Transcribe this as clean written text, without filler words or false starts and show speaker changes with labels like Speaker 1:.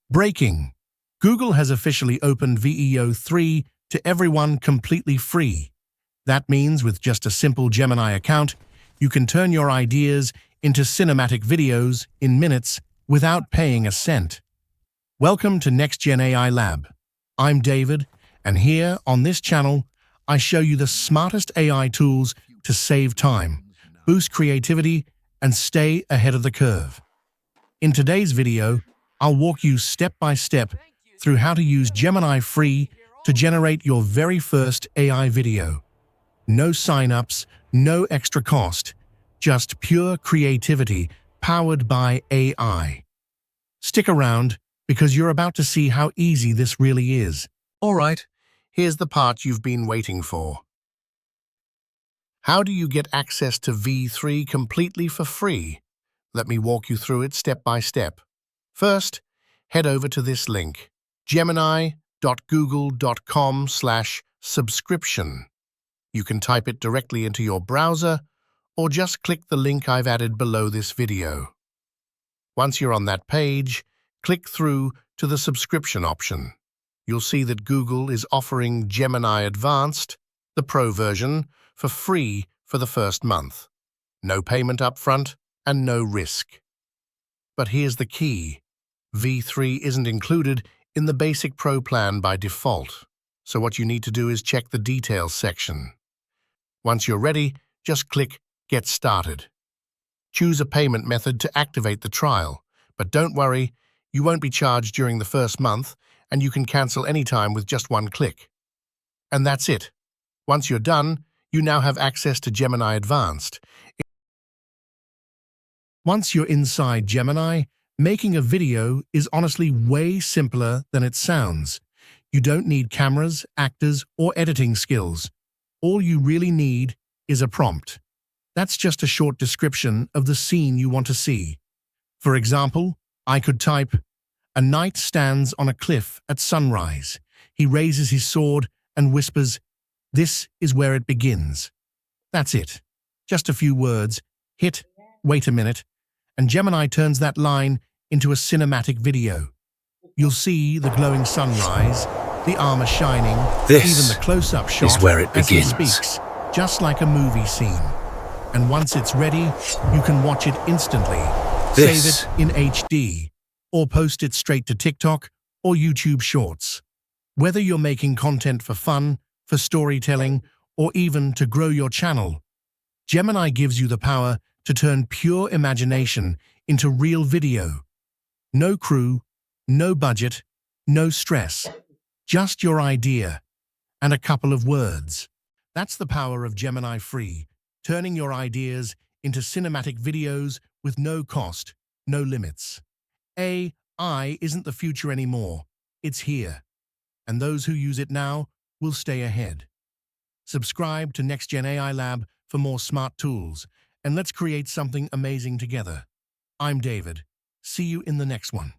Speaker 1: Breaking. Google has officially opened VEO 3 to everyone completely free. That means with just a simple Gemini account, you can turn your ideas into cinematic videos in minutes without paying a cent. Welcome to Next Gen AI Lab. I'm David, and here on this channel, I show you the smartest AI tools to save time, boost creativity, and stay ahead of the curve. In today's video, I'll walk you step by step through how to use Gemini Free to generate your very first AI video. No sign-ups, no extra cost, just pure creativity powered by AI. Stick around because you're about to see how easy this really is. All right, here's the part you've been waiting for. How do you get access to V3 completely for free? Let me walk you through it step by step. First, head over to this link, gemini.google.com/subscription. You can type it directly into your browser or just click the link I've added below this video. Once you're on that page, click through to the subscription option. You'll see that Google is offering Gemini Advanced, the Pro version, for free for the first month. No payment upfront and no risk. But here's the key. V3 isn't included in the basic Pro plan by default, so what you need to do is check the details section. Once you're ready, just click Get Started. Choose a payment method to activate the trial, but don't worry, you won't be charged during the first month, and you can cancel anytime with just one click. And that's it. Once you're done, you now have access to Gemini Advanced. Once you're inside Gemini, making a video is honestly way simpler than it sounds. You don't need cameras, actors, or editing skills. All you really need is a prompt. That's just a short description of the scene you want to see. For example, I could type, "A knight stands on a cliff at sunrise. He raises his sword and whispers, 'This is where it begins.'" That's it. Just a few words. Hit, "Wait a minute," and Gemini turns that line into a cinematic video. You'll see the glowing sunrise, the armor shining, even the close-up shot
Speaker 2: is where it
Speaker 1: as he
Speaker 2: begins.
Speaker 1: speaks, just like a movie scene. And once it's ready, you can watch it instantly, save it in HD, or post it straight to TikTok or YouTube Shorts. Whether you're making content for fun, for storytelling, or even to grow your channel, Gemini gives you the power to turn pure imagination into real video. No crew, no budget, no stress. Just your idea and a couple of words. That's the power of Gemini Free, turning your ideas into cinematic videos with no cost, no limits. AI isn't the future anymore. It's here. And those who use it now will stay ahead. Subscribe to Next Gen AI Lab for more smart tools, and let's create something amazing together. I'm David. See you in the next one.